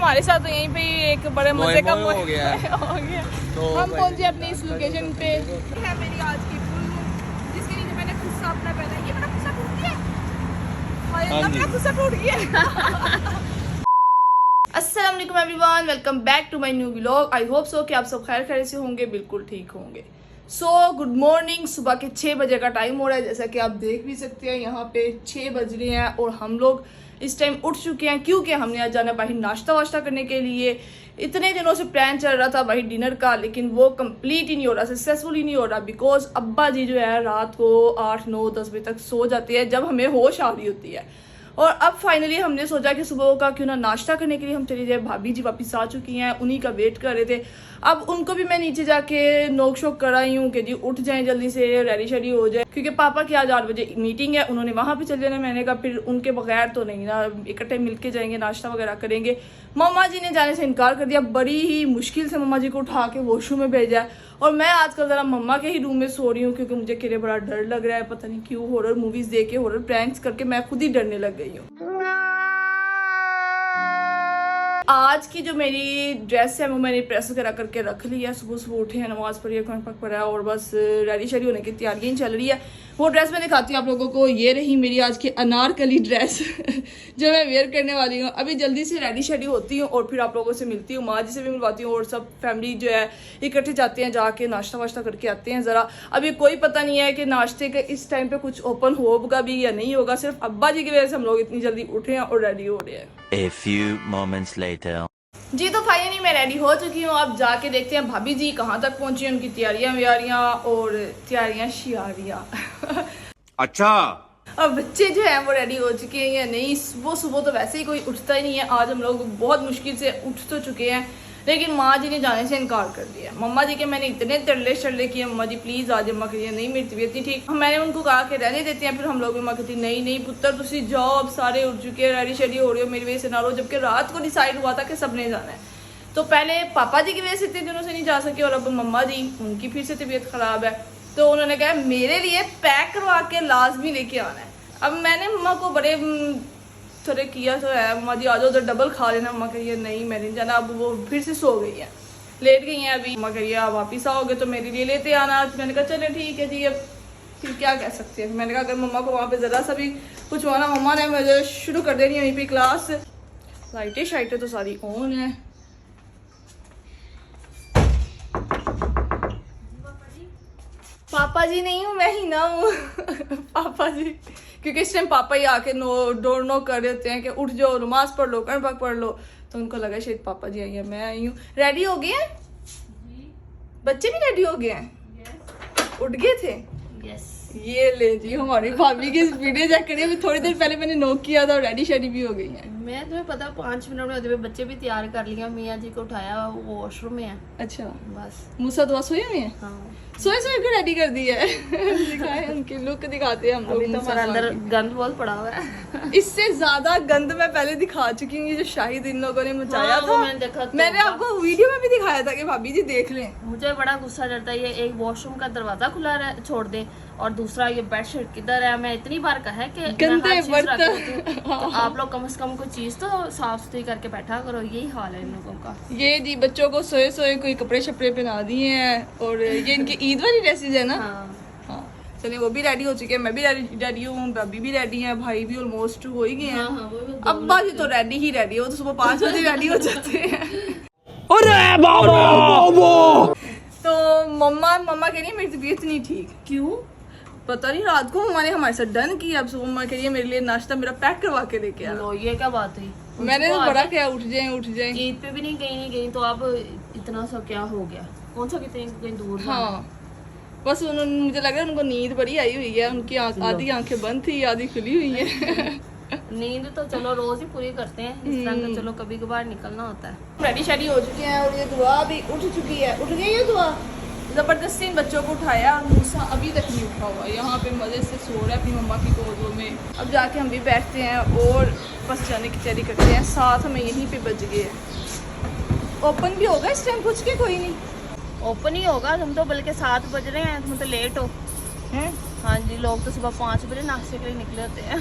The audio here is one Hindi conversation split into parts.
हमारे साथ यहीं पे एक बड़े मजे का हो गया हो गया। तो हम पहुंचे अपनी इस लोकेशन पे। है मेरी आज की फुल लुक, जिसके नीचे मैंने खुस्सा अपना पहना है। ये मेरा खुस्सा टूट गया। हाय अल्लाह, मेरा खुस्सा टूट गया। अस्सलाम वालेकुम everyone, welcome back to my new vlog. I hope so कि आप सब खैर खैर से होंगे, बिल्कुल ठीक होंगे। Good morning. सुबह के 6 बजे का टाइम हो रहा है, जैसा कि आप देख भी सकते हैं। यहाँ पे 6 बज रहे हैं और हम लोग इस टाइम उठ चुके हैं क्योंकि हमने आज जाना भाई नाश्ता वाश्ता करने के लिए। इतने दिनों से प्लान चल रहा था भाई डिनर का, लेकिन वो कंप्लीट ही नहीं हो रहा, सक्सेसफुल ही नहीं हो रहा। बिकॉज अब्बा जी जो है रात को 8, 9, 10 बजे तक सो जाते हैं जब हमें होश आ रही होती है। और अब फाइनली हमने सोचा कि सुबह का क्यों ना नाश्ता करने के लिए हम चले जाए। भाभी जी वापस आ चुकी हैं, उन्हीं का वेट कर रहे थे। अब उनको भी मैं नीचे जाके नोक शोक कराई हूँ कि जी उठ जाएं जल्दी से, रेडी शेडी हो जाए, क्योंकि पापा की आज 8 बजे मीटिंग है, उन्होंने वहाँ पे चले जाना। मैंने कहा फिर उनके बगैर तो नहीं ना, इकट्ठे मिलके जाएंगे, नाश्ता वगैरह करेंगे। मम्मा जी ने जाने से इनकार कर दिया, बड़ी ही मुश्किल से मम्मा जी को उठा के वॉशरूम में भेजा है। और मैं आजकल ज़रा मम्मा के ही रूम में सो रही हूँ क्योंकि मुझे किरे बड़ा डर लग रहा है। पता नहीं क्यों, हॉरर मूवीज़ देख के, हॉरर प्रैंक्स करके मैं खुद ही डरने लग गई हूँ। आज की जो मेरी ड्रेस है वो मैंने प्रेस वगैरह करके रख ली है। सुबह सुबह उठे हैं, नमाज पढ़ी है, पक पड़ा है और बस रेडी शेडी होने की तैयारियां चल रही है। वो ड्रेस मैं दिखाती हूँ आप लोगों को। ये रही मेरी आज की अनारकली ड्रेस जो मैं वेयर करने वाली हूँ। अभी जल्दी से रेडी शेडी होती हूँ और फिर आप लोगों से मिलती हूँ, माँ जी से भी मिलवाती हूँ और सब फैमिली जो है इकट्ठे जाते हैं, जाके नाश्ता वाश्ता करके आते हैं। ज़रा अभी कोई पता नहीं है कि नाश्ते के इस टाइम पे कुछ ओपन होगा भी या नहीं होगा। सिर्फ अब्बा जी की वजह से हम लोग इतनी जल्दी उठे हैं और रेडी हो रहे हैं। A few moments later. जी तो फाइनली मैं रेडी हो चुकी हूँ। अब जाके देखते हैं भाभी जी कहाँ तक पहुंची, उनकी तैयारियां व्यारियां और तैयारियां शियारियां। अच्छा, अब बच्चे जो हैं वो रेडी हो चुके हैं या नहीं। सुबह सुबह तो वैसे ही कोई उठता ही नहीं है। आज हम लोग बहुत मुश्किल से उठ तो चुके हैं, लेकिन माँ जी ने जाने से इनकार कर दिया। मम्मा जी के मैंने इतने तरले शरले किए, मम्मा जी प्लीज आज अम्मा करिए, नहीं मेरी तबीयत नहीं ठीक। मैंने उनको कहा कि रहने देते हैं, फिर हम लोग भी अम्मा कहती नहीं नहीं पुत्र तुसी जाओ, अब सारे उठ चुके हैं, रेडी शेडी हो रही हो, मेरी वजह से ना रहो। जबकि रात को डिसाइड हुआ था कि सबने जाना है। तो पहले पापा जी की वजह से इतने दिनों से नहीं जा सके और अब मम्मा जी, उनकी फिर से तबीयत खराब है, तो उन्होंने कहा मेरे लिए पैक करवा के लाजमी लेके आना है। अब मैंने मम्मा को बड़े थोड़े किया तो है, मम्मा जी आ जाओ उधर डबल खा लेना। मम्मा कहिए नहीं मैं नहीं जाना। अब वो फिर से सो गई है, लेट गई हैं अभी। मम्मा कहिए आप वापिस आओगे तो मेरे लिए लेते आना। मैंने कहा चले ठीक है जी, अब फिर क्या कह सकते हैं। मैंने कहा अगर मम्मा को वहाँ पे ज़रा सा भी कुछ हुआ ना, मम्मा ने मुझे शुरू कर देनी वहीं पर क्लास। लाइटें शाइटें तो सारी ऑन है। पापा जी नहीं हूँ, मैं ही ना हूँ। पापा जी, क्योंकि इस टाइम पापा ही आके डोर नो कर देते हैं कि उठ जाओ, नमाज पढ़ लो, कण पक पढ़ लो। तो उनको लगा शायद पापा जी आई है, मैं आई हूँ। रेडी हो गए हैं? बच्चे भी रेडी हो गए हैं? उठ गए थे? ये ले जी हमारी भाभी की वीडियो चेक करिए। अभी थोड़ी देर पहले मैंने नोक किया था और रेडी शेडी भी हो गई है। मैं तुम्हें पता 5 मिनट में होते बच्चे भी तैयार कर लिया। मियाँ जी को उठाया, वो वॉशरूम में है। अच्छा, बस मूसा दुआ सोए हुए हैं? हाँ, सोए सोए को रेडी कर दी है। दिखाए उनकी लुक दिखाते हैं हम लोग। अभी तो हमारे अंदर गंद बहुत पड़ा हुआ है। इससे ज्यादा गंद मैं पहले दिखा चुकी हूँ, जो शाहिद इन लोगों ने मचाया हाँ, था। मैंने देखा तो मैंने आपको वीडियो में भी दिखाया था कि भाभी जी देख लें। मुझे बड़ा गुस्सा चढ़ता है। ये एक वॉशरूम का दरवाजा खुला छोड़ दे और दूसरा ये बेडशीट किधर है। मैं इतनी बार कहा है कि गंदे बर्तन। तो आप लोग कम से कम कोई चीज तो साफ सुथरी करके बैठा करो। यही हाल है इन लोगों का। ये जी बच्चों को सोए सोए कोई कपड़े शपड़े पहना दिए हैं और ये इनकी ईद वाली ड्रेसेस है ना। हाँ चलिए, वो भी रेडी हो चुके हैं, मैं भी रेडी हूँ, भाभी भी रेडी है, भाई भी ऑलमोस्ट हो ही गए हैं। अब्बा जी तो रेडी ही रेडी हो, तो सुबह 5 बजे रेडी हो जाते हैं। अरे बाबा। तो मम्मा कह रही है मेरी तबीयत नहीं ठीक। क्यों पता नहीं, रात को मम्मा ने हमारे साथ डन किया। अब सुबह मम्मा कह रही है मेरे लिए नाश्ता मेरा पैक करवा के लेके आ। ये क्या बात हुई? मैंने तो बड़ा क्या उठ जाए। ईद पे भी नहीं गई तो अब इतना सा क्या हो गया? कौन सा कहीं दूर? हाँ बस उन्होंने, मुझे लग रहा है उनको नींद बड़ी आई हुई है। उनकी आधी आंखें बंद थी, आधी खुली हुई है। नींद तो चलो रोज ही पूरी करते हैं, इस तरह तो चलो कभी कभार निकलना होता है। रेडी शेडी हो चुके हैं और ये दुआ भी उठ चुकी है। उठ गई है दुआ। जबरदस्ती बच्चों को उठाया और मूसा अभी तक नहीं उठा हुआ, यहाँ पे मजे से सो रहा है अपनी मम्मा की गोदों में। अब जाके हम भी बैठते हैं और बस जाने की तैयारी करते हैं। 7 हमें यहीं पे बज गए हैं। ओपन भी होगा इस टाइम कुछ के? कोई नहीं ओपन ही होगा। तुम तो बल्कि 7 बज रहे हैं, तुम तो लेट हो। हैं? हाँ जी, लोग तो सुबह 5 बजे नाश्ते के लिए निकले होते हैं।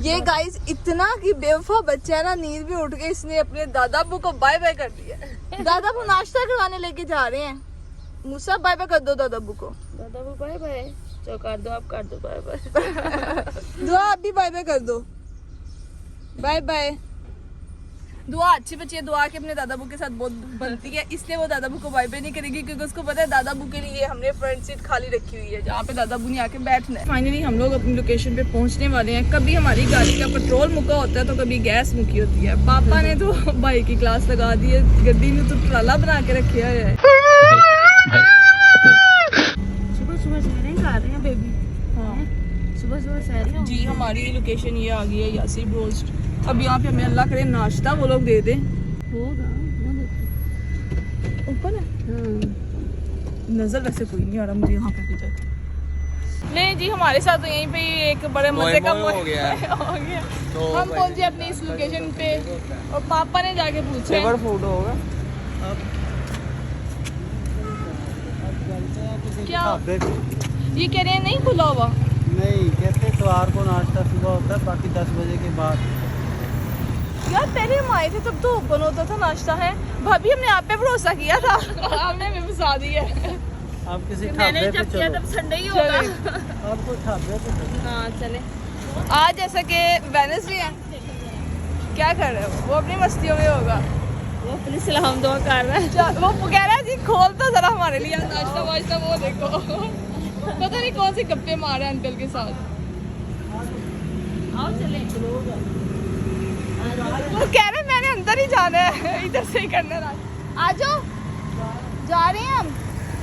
ये गाइस इतना कि बेवफा बच्चा है ना, नींद में उठ के इसने अपने दादा अब्बू को बाय बाय कर दिया। दादा अब्बू नाश्ता करवाने लेके जा रहे हैं। मूसा बाय बाय कर दो दादा अब्बू को। दादा वो बाय बाय, जो कर दो आप कर दो बाय बाय। दुआ आप भी बाय बाय कर दो, बाय बाय। दुआ अच्छी बच्ची है, दुआ के अपने दादा बू के साथ बहुत बनती है, इसलिए वो दादा बू को बाय बाय नहीं करेगी क्योंकि उसको पता है दादा बू के लिए हमने फ्रंट सीट खाली रखी हुई है जहाँ पे दादा बू ने आके बैठना है। फाइनली हम लोग अपनी लोकेशन पे पहुंचने वाले हैं। कभी हमारी गाड़ी का पेट्रोल मुका होता है तो कभी गैस मुकी होती है। पापा ने तो भाई की क्लास लगा दी है, गड्डी में तो ट्राला बना के रखे हुए है। सुबह सुबह सैरें कर रहे हैं बेबी। हाँ सुबह सुबह सैरें जी, हमारी लोकेशन ये आ गई है यासीर रोस्ट। अब यहाँ पे हमें अल्लाह करे नाश्ता वो लोग दे दे। होगा ऊपर है नजर वैसे कोई नहीं आ रहा मुझे यहाँ पे कुछ। नहीं जी, हमारे साथ तो यहीं पे ही एक बड़े मजे का हो गया है। हो गया। तो हम पहुंचे अपनी इस लोकेशन पे और पापा ने जाके पूछा फेवर फूड होगा क्या ये कह रहे हैं नहीं खुला हुआ। नहीं कहते इतवार को नाश्ता सुबह होता है, बाकी 10 बजे के बाद। यार पहले हम आए थे तब तो ओपन होता था नाश्ता है। भाभी हमने आप पे भरोसा किया था, आपने हमें फंसा दिया। आप किसी मैंने ढाबे पे जब किया चलो, तब संडे ही होगा। आपको ढाबे पे चलो। हाँ चले। आज जैसा कि वेडनेसडे है, क्या कर रहे हो? वो अपनी मस्तियों में होगा। वो अपनी सलाम दुआ कर रहा है। वो कह रहा है जी खोल तो जरा हमारे लिए नाश्ता वाश्ता, वो देखो पता नहीं कौन से गप्पे मारे अंकल के साथ। आओ चले। वो कह रहे मैंने अंदर ही जाना है, इधर से ही करना है। आ जाओ, जा रहे हैं हम,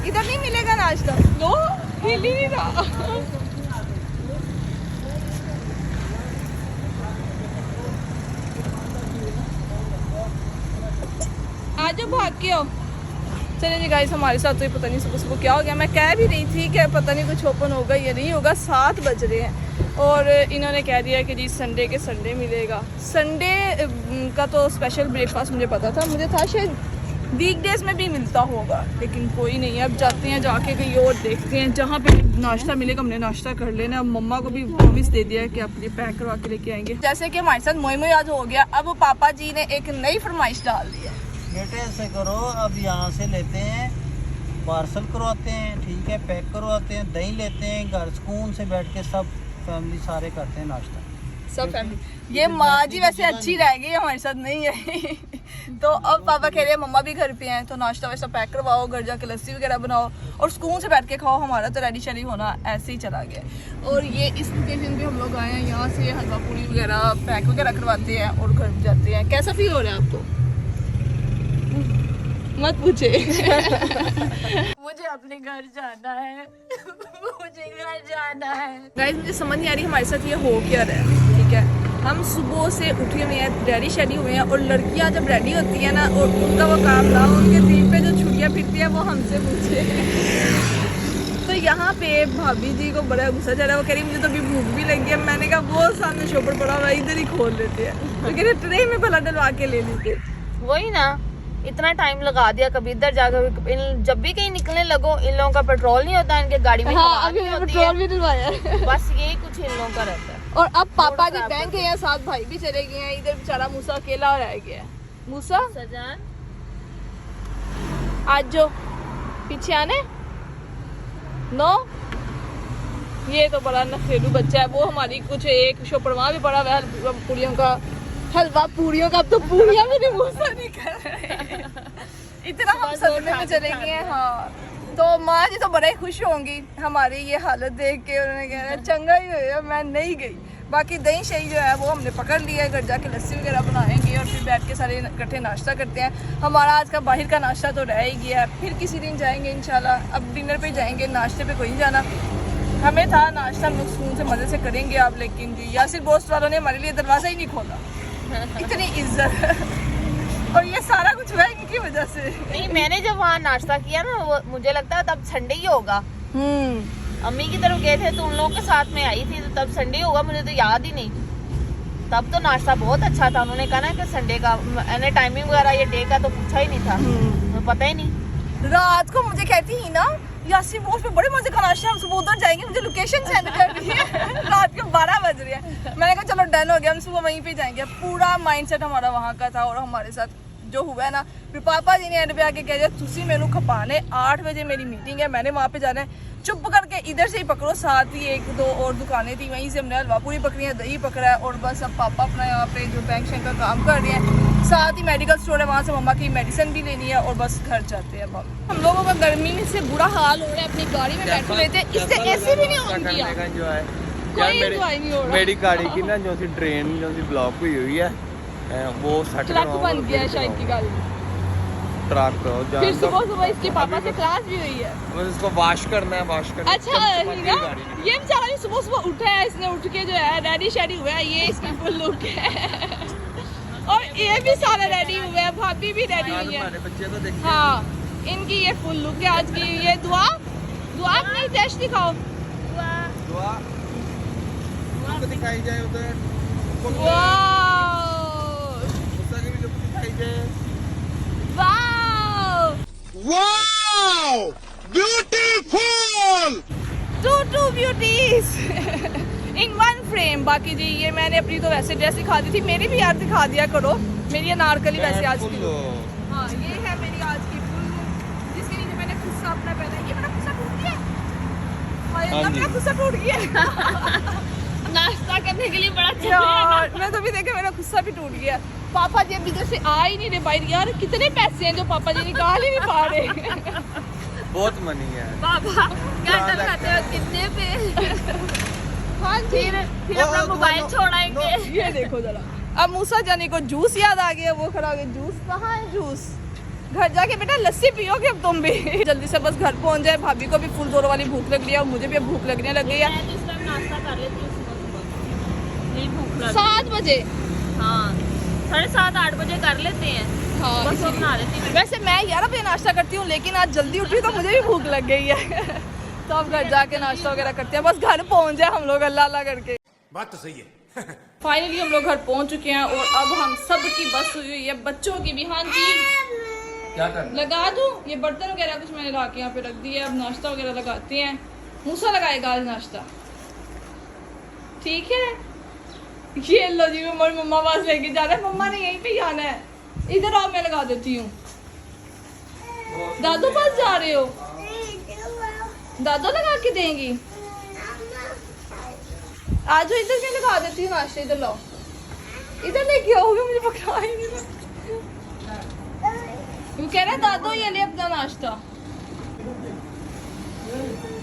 इधर नहीं मिलेगा नाश्ता। लो हिल ही नहीं रहा। आ जाओ, भाग के आओ। चलिए जी गाइस, हमारे साथ तो ये पता नहीं सुबह सुबह क्या हो गया। मैं कह भी रही थी कि पता नहीं कुछ ओपन होगा या नहीं होगा। 7 बज रहे हैं और इन्होंने कह दिया कि जी संडे के संडे मिलेगा। संडे का तो स्पेशल ब्रेकफास्ट मुझे पता था, मुझे था शायद वीकडेज में भी मिलता होगा, लेकिन कोई नहीं है। अब जाते हैं, जाके कहीं और देखते हैं जहाँ पे नाश्ता मिलेगा हमने नाश्ता कर लेना। अब मम्मा को भी प्रॉमिस दे दिया है कि आप ये पैक करवा के लेके आएंगे। जैसे कि हमारे साथ मोई आज हो गया, अब पापा जी ने एक नई फरमाइश डाल दी है। बेटे ऐसे करो, अब यहाँ से लेते हैं, पार्सल करवाते हैं, ठीक है, पैक करवाते हैं, दही लेते हैं, घर सुकून से बैठ के सब फैमिली सारे करते हैं नाश्ता। सब फैमिली। ये माँ जी वैसे अच्छी रह गई, हमारे साथ नहीं है। तो अब पापा कह रहे हैं मम्मा भी घर पे हैं तो नाश्ता वैसा पैक करवाओ, घर जाके लस्सी वगैरह बनाओ और सुकून से बैठ के खाओ। हमारा तो रेडी शेडी होना ऐसे ही चला गया। और ये इस लोकेशन पे हम लोग आए हैं, यहाँ से हलवा पूरी वगैरह पैक वगैरह करवाते हैं और घर जाते हैं। कैसा फील हो रहा है आपको? मत पूछे। मुझे अपने घर जाना है। मुझे घर जाना है। गाइस मुझे समझ नहीं आ रही हमारे साथ ये हो क्या रहा है। ठीक है, हम सुबह से उठे हुए हैं, रेडी शेडी हुए हैं और लड़कियां जब रेडी होती है ना और उनका वो काम ना, उनके दिल पे जो छुड़ियाँ फिरती है वो हमसे पूछे। तो यहाँ पे भाभी जी को बड़ा गुस्सा चढ़ा। वो कह रही मुझे तो अभी भूख भी लगी है। मैंने कहा वो सामने शॉपर पड़ा हुआ है, इधर ही खोल लेते हैं। तो कह रहे ट्रे में भला डलवा के ले लेते। वही ना, इतना टाइम लगा दिया, कभी इधर जाकर जब भी कहीं निकलने लगो इन लोगों का पेट्रोल नहीं होता, इनके गाड़ी में हाँ, अभी पेट्रोल भी डलवाया है। बस यही कुछ इन लोगों का रहता है। और अब पापा जी बैंक गए हैं, साथ भाई भी चले गए हैं। इधर बेचारा मूसा अकेला रह गया है। मूसा सजान आज जो पीछे आने नो, ये तो बड़ा नखरेलू बच्चा है। वो हमारी कुछ एक शोपर वहाँ भी पड़ा हुआ है पूड़ियों का, हलवा पूड़ियों का। अब तो पूड़ियाँ भी मूसा नहीं कर रहे। इतना हम सदमे में चले गए हैं। हाँ, तो माँ जी तो बड़े खुश होंगी हमारी ये हालत देख के। उन्होंने कह रहा चंगा ही हुआ मैं नहीं गई। बाकी दही शही जो है वो हमने पकड़ लिया है, घर जाके लस्सी वगैरह बनाएंगे और फिर बैठ के सारे इकट्ठे नाश्ता करते हैं। हमारा आज का बाहर का नाश्ता तो रह ही गया है, फिर किसी दिन जाएंगे इंशाल्लाह। अब डिनर पे जाएंगे, नाश्ते पे कोई नहीं जाना। हमें था नाश्ता हम लोग सुकून से मज़े से करेंगे आप, लेकिन जी यासिर दोस्त वालों ने हमारे लिए दरवाज़ा ही नहीं खोला। इतनी इज्जत और ये सारा कुछ हुआ इनकी वजह से। नहीं, मैंने जब वहाँ नाश्ता किया ना, वो मुझे लगता है तब संडे ही होगा। अम्मी की तरफ गए थे तो उन लोगों के साथ में आई थी, तो तब संडे होगा, मुझे तो याद ही नहीं। तब तो नाश्ता बहुत अच्छा था। उन्होंने कहा ना कि संडे का, मैंने टाइमिंग वगैरह ये डे का तो पूछा ही नहीं था, मुझे पता ही नहीं। रात को मुझे कहती ही ना यासी मोस्ट पे बड़े मजे का नाश्ता, हम सुबह उधर जाएंगे, मुझे लोकेशन सेंड कर दी है। रात के 12 बज रहे हैं। मैंने कहा चलो डन हो गया, हम सुबह वहीं पे जाएंगे। पूरा माइंडसेट हमारा वहाँ का था और हमारे साथ जो हुआ है ना, फिर पापा जी ने एंड पे आके कह दिया तुसी मेनू खपाने, 8 बजे मेरी मीटिंग है, मैंने वहाँ पे जाना है, चुप करके इधर से ही पकड़ो। साथ ही 1-2 और दुकानें थी, वहीं से हमने हलवा पूरी पकड़ी है, दही पकड़ा है और बस अब पापा अपना यहाँ पे जो बैंक शैंक का काम कर रहे हैं। साथ ही मेडिकल स्टोर है, वहाँ से मम्मा की मेडिसिन भी लेनी है और बस घर जाते हैं। अब हम लोगों का गर्मी में से बुरा हाल हो रहा है, अपनी गाड़ी में बैठ लेते हैं, इससे एसी भी नहीं ऑन किया, कोई एंजॉय नहीं हो रहा। मेरी गाड़ी की ना जो सी ट्रेन जो सी ब्लॉक हुई हुई है वो सट ट्रक बन गया है शायद की गाड़ी। ट्रक फिर सुबह इसके पापा से क्लास भी हुई है, बस इसको वॉश करना है, वॉश करना अच्छा हीरा, ये बेचारा भी सुबह उठा है, इसने उठ के जो है रेडी शेडी हुआ है, ये इसकी फुल लुक है और ये भी सारा रेडी हुआ है, भाभी भी रेडी हुई है। बच्चे तो देखते हाँ, इनकी ये फुल लुक है आज की। ये दुआ अपनी टेस्ट दिखाओ, दुआ को दिखाई जाए उधर, वाह गुस्सा की भी लुक दिखाई जाए। Wow beautiful, two beauties in one frame. बाकी जी ये मैंने अपनी तो वैसे ड्रेस दिखा दी थी, मेरी भी यार दिखा दिया करो, मेरी अनारकली वैसे आज की look। हाँ ये है मेरी आज की फुल लुक, जिसके नीचे मैंने खुस्सा अपना पहना है। ये मेरा खुस्सा टूट गया है, मेरा खुस्सा टूट गया है। नाश्ता करने के लिए बड़ा यार मैं तो भी देखा मेरा गुस्सा भी टूट गया। पापा जी अभी इधर से आ ही नहीं रहे बाहर, यार कितने पैसे हैं जो पापा जी निकाल ही नहीं पा रहे। बहुत मनी है पापा क्या कर खाते हो कितने पे? हाँ जी, फिर अपना मोबाइल छोड़ाएंगे। ये देखो जरा, अब मूसा जानी को जूस याद आ गया, वो खड़ा हो गया, जूस कहाँ है जूस? घर जाके बेटा लस्सी पियोगे अब तुम भी। जल्दी से बस घर पहुंच जाए, भाभी को भी फुल जोरों वाली भूख लग रही है और मुझे भी अब भूख लगने लग गई है। मैं तो इस टाइम नाश्ता कर लेती हूँ सुबह, नहीं भूख लगी। 7 बजे, हाँ 7:30-8 बजे कर लेते हैं। हाँ बस वो बना लेती हूँ। वैसे मैं 11 बजे नाश्ता करती हूँ, लेकिन आज जल्दी उठी तो मुझे भी भूख लग गई है। तो अब घर जाके नाश्ता वगैरह करते हैं, बस घर पहुंच जाए हम लोग अल्लाह अल्लाह करके। बात तो सही है। फाइनली हम लोग घर पहुंच चुके हैं और अब हम सब की बस हुई है, बच्चों की भी। हाँ जी क्या करना लगा दूं, ये बर्तन वगैरह कुछ मैंने ला के यहाँ पे रख दिया, अब नाश्ता वगैरह लगाते हैं। मूसा लगाएगा आज नाश्ता, ठीक है? ये लो जी, मैं मम्मा पास लेके जा रहा है, मम्मा ने यहीं पे ही आना है। इधर आओ मैं लगा देती हूँ। दादू पास जा रहे हो? दादू लगा के देंगी? आज जो इधर मैं लगा देती हूँ नाश्ते, इधर लो, इधर लेके आओगे, मुझे पकड़ा ही नहीं था। वो कह रहा है दादू ये ले अपना नाश्ता।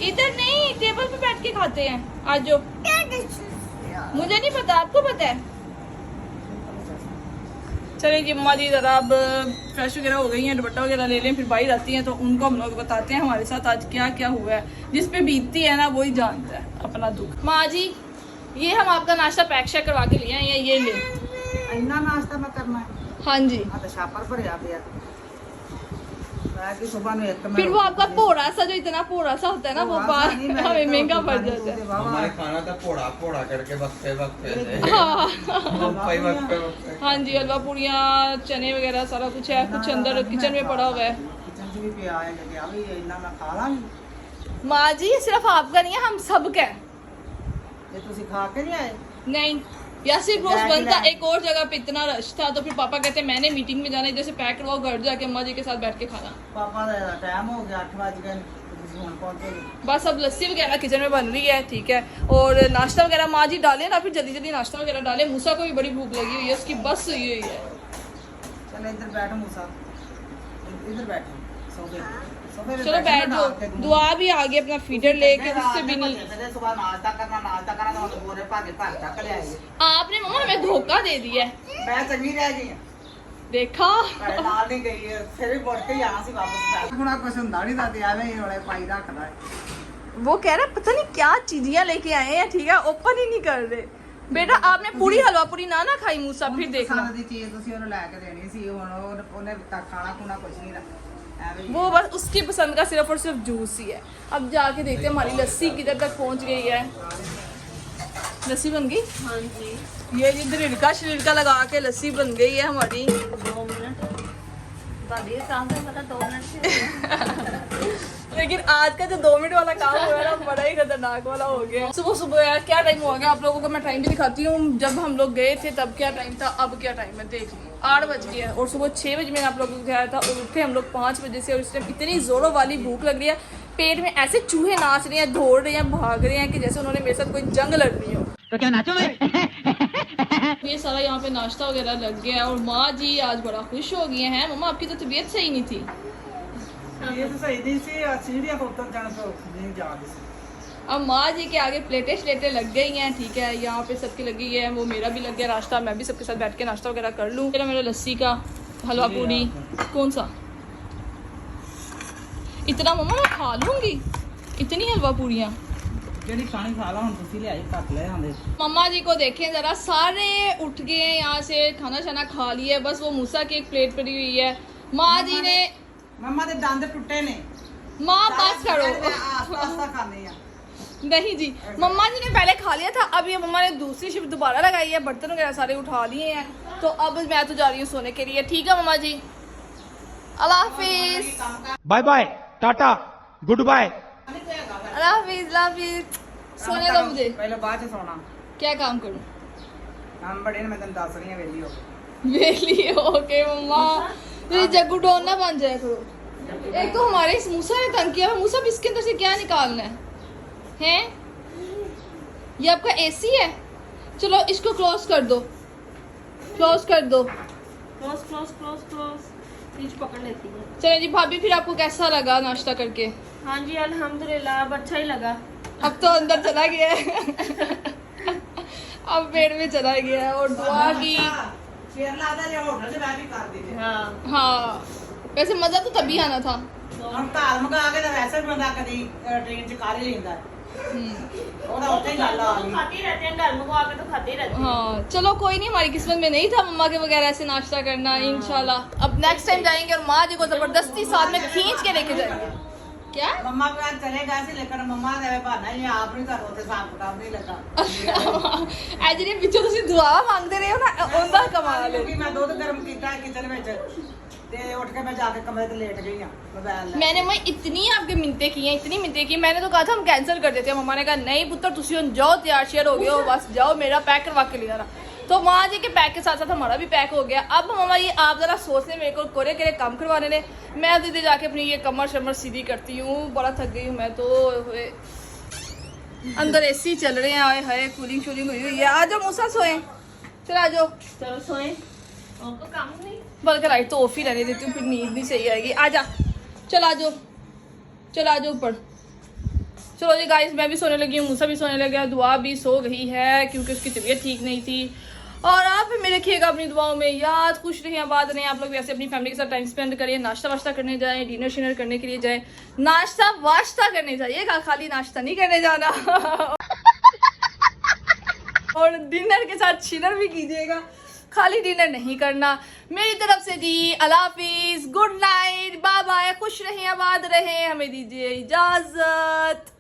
इधर नहीं, टेबल पे बैठ के खाते हैं, आज जो। मुझे नहीं पता, आपको पता है? चलिए जी अम्मा जी जरा अब फ्रेश वगैरह हो गई हैं, दुपट्टा वगैरह ले लें, फिर बाहर आती हैं तो उनको हम लोग बताते हैं हमारे साथ आज क्या क्या हुआ है। जिस पे बीतती है ना वही जानता है अपना दुख। माँ जी ये हम आपका नाश्ता पैक शैक करवा के लिए हैं, ये ले। इन्ना नाश्ता मैं करना है, हाँ जी। आ तो छापर भरिया पिया सुबह में एक फिर वो आपका पोड़ा सा जो इतना पोड़ा सा होता है ना, वो बाहर हमें महंगा पड़ जाता है। हमारे खाना था पोड़ा पोड़ा करके वक्फे वक्फे हाँ वक्फे हाँ जी, हलवा पूड़ियाँ चने वगैरह सारा कुछ है, कुछ अंदर किचन में पड़ा हुआ है। किचन से भी पिया है लेके अभी इन्ना मैं खा लांगी। माँ जी ये सिर्फ आपका नहीं है, हम सब का है। ये तुसी खा के नहीं आए? नहीं या सिर्फ रोज बंद था, एक और जगह पे इतना रश था तो फिर पापा कहते मैंने मीटिंग में जाना, इधर से पैक करवाओ, घर जाके अम्मा जी के साथ बैठ के खाना। पापा का टाइम हो गया, 8 बज गए, पहुंचे। बस अब लस्सी वगैरह किचन में बन रही है, ठीक है। और नाश्ता वगैरह माँ जी डाले ना, फिर जल्दी जल्दी नाश्ता वगैरह डाले। मूसा को भी बड़ी भूख लगी हुई है, उसकी बस हुई हुई है। चलो इधर बैठो मूसा, इधर बैठो सोफे चलो बैठ जाओ। दुआ भी आ गई अपना फीडर लेके, उससे भी नहीं। सुबह नाश्ता करना तो बोरे भागे भाग चक ले आए। आपने मम्मा हमें धोखा दे दिया है, मैं चंगी रह गई देखा। नाल नहीं गई है, फिर भी मुड़ के ही आना सी वापस। थोड़ा कुछ हुंदा नहीं दादी आवे ही होले पाई रखदा है। वो कह रहा पता नहीं क्या चीजियां लेके आए हैं, ठीक है, ओपन ही नहीं कर रहे। बेटा आपने पूरी हलवा पूरी ना खाई मूसा, फिर देखना। सारी चीज ਤੁਸੀਂ ਉਹਨੂੰ ਲੈ ਕੇ ਦੇਣੀ ਸੀ, ਹੁਣ ਉਹਨੇ ਖਾਣਾ ਖੁਣਾ ਕੁਝ ਨਹੀਂ रहा। वो बस उसकी पसंद का सिर्फ और सिर्फ जूस ही है। अब जाके देखते हैं हमारी लस्सी किधर तक पहुंच गई है। लस्सी बन गई? हाँ जी। ये इधर छिड़का लगा के लस्सी बन गई है हमारी। 2 मिनट लेकिन आज का जो 2 मिनट वाला काम हो रहा है ना बड़ा ही खतरनाक वाला हो गया। सुबह सुबह यार क्या टाइम हो गया, आप लोगों को मैं टाइम भी दिखाती हूँ। जब हम लोग गए थे तब क्या टाइम था, अब क्या टाइम है देख लो, 8 बज गया। और सुबह 6 बजे मैंने आप लोगों को दिखाया था और उठे हम लोग 5 बजे से। और इस टाइम इतनी जोरों वाली भूख लग रही है, पेट में ऐसे चूहे नाच रहे हैं, दौड़ रहे हैं, भाग रहे हैं कि जैसे उन्होंने मेरे साथ कोई जंग लड़ रही हो। तो क्या नाचो ये सारा यहाँ पे नाश्ता वगैरह लग गया और माँ जी आज बड़ा खुश हो गए हैं। मम्मा आपकी तो तबीयत सही नहीं थी। ये तो सही नहीं सी सीढ़ियां को उतर जाना तो नहीं जा रही। अब माँ जी के आगे प्लेटें श्लेटें लग गई हैं, ठीक है, यहाँ पे सबकी लगी है, वो मेरा भी लग गया नाश्ता, मैं भी सबके साथ बैठ के नाश्ता वगैरह कर लूँ। मेरा लस्सी का हलवा पूरी कौन सा इतना मम्मा मैं खा लूँगी, इतनी हलवा पूरियाँ खानी खा ला ले आई कट ले आंदे। मम्मा जी को देखें जरा, सारे उठ गए हैं यहाँ से, खाना शाना खा लिया, बस वो मूसा की एक प्लेट पड़ी हुई है। माँ जी ने मम्मा दे दंद टूटे ने, माँ बस करो आस्ता खाने हैं। नहीं जी, मम्मा जी ने पहले खा लिया था, अब ये मम्मा ने दूसरी शिफ्ट दोबारा लगाई है, बर्तन वगैरह सारे उठा लिए हैं, तो अब मैं तो जा रही हूँ सोने के लिए। ठीक है मम्मा जी, अल्लाह हाफिज। Bye bye, tata, goodbye. अल्लाह हाफिज, अल्लाह हाफिज। सोने दो मुझे, पहले बाद में सोना। क्या काम करूँ? हम बड़े ने मैं तन दस रही हूं वेली हो। वेली ओके मम्मा, मेरी जग्गू डॉन ना बन जाए करो। एक तो हमारे इस मूसा ने तंग किया है, मूसा इसके अंदर से क्या निकालना है हैं? ये आपका एसी है, चलो इसको क्लोज कर दो, क्लोज कर दो, close close close close fridge पकड़ लेती है। चलो जी भाभी, फिर आपको कैसा लगा नाश्ता करके? हाँ जी अल्हम्दुलिल्लाह, अब अच्छा ही लगा। अब तो अंदर चला गया है अब पेट में चला गया है। और दुआ की शेर लादा जो होटल से बैठ कर दी। हाँ हाँ, वैसे मजा तो तभी आना था। हम घर मंगा के तो वैसे भी बंदा कभी ट्रेन च कार ही लेंदा है। ਉਹਦਾ ਉੱਥੇ ਹੀ ਗੱਲ आ गई। खाते ही रहते हैं, घर मंगवा के तो खाते ही रहते हैं। हाँ चलो कोई नहीं, हमारी किस्मत में नहीं था मम्मा के वगैरह ऐसे नाश्ता करना। इंशाल्लाह अब नेक्स्ट टाइम जाएंगे और माँ जी को जबरदस्ती साथ में खींच के लेके जाएंगे। क्या मम्मा के पास चले गए सी, लेकिन मम्मा ने बहाना ही आप नहीं कर होते साफ किताब नहीं लगा। ਐ ਜਿਹੜੇ ਪਿੱਛੇ ਤੁਸੀਂ ਦੁਆ ਮੰਗਦੇ ਰਹੇ ਹੋ ਨਾ, ਉਹਦਾ ਕਮਾਲ ਹੈ। क्योंकि मैं दूध गर्म किया किचन में ते उठ के मैं जाके कमरे में लेट गई हां मोबाइल ले। मैंने मैं इतनी आपके मिन्नतें की हैं, इतनी मिन्नतें की। मैंने तो कहा था हम कैंसिल कर देते हैं, मम्मा ने कहा नहीं पुत्र तुसी हुन जाओ, तैयार शेयर हो गए हो, बस जाओ मेरा पैक करवा के ले आना। तो माँ जी के पैक के साथ साथ हमारा भी पैक हो गया। अब मम्मा ये आप जरा सोचने, मेरे को कोरे के काम करवाने ने, मैं दीदी जाके अपनी ये कमर शमर सीधी करती हूँ, बड़ा थक गई हूँ मैं तो। अंदर एसी चल रहे हैं, आए हाय कूलिंग शूलिंग हुई हुई है। आ जाओ मूसा सोए, चलो आ जाओ। चलो सोए, और तो काम नहीं। बल्कि लाइट तो ऑफ ही रहने देती हूँ, फिर नींद नहीं सही आएगी। आजा, चल आ जाओ, चल आ जाओ ऊपर। चलो जी गाइस, मैं भी सोने लगी हूँ, मूसा भी सोने लगा, दुआ भी सो गई है क्योंकि उसकी तबीयत ठीक नहीं थी। और आप भी मेरे रखिएगा अपनी दुआओं में याद, खुश रहें, आबाद रहें। आप लोग भी ऐसे अपनी फैमिली के साथ टाइम स्पेंड करें, नाश्ता वाश्ता करने जाएं, डिनर शिनर करने के लिए जाएं, नाश्ता वाश्ता करने जाइएगा, खाली नाश्ता नहीं करने जाना और डिनर के साथ शिनर भी कीजिएगा, खाली डिनर नहीं करना। मेरी तरफ से जी अल्लाह हाफिज, गुड नाइट, बाय बाय, खुश रहें, आबाद रहें, हमें दीजिए इजाजत।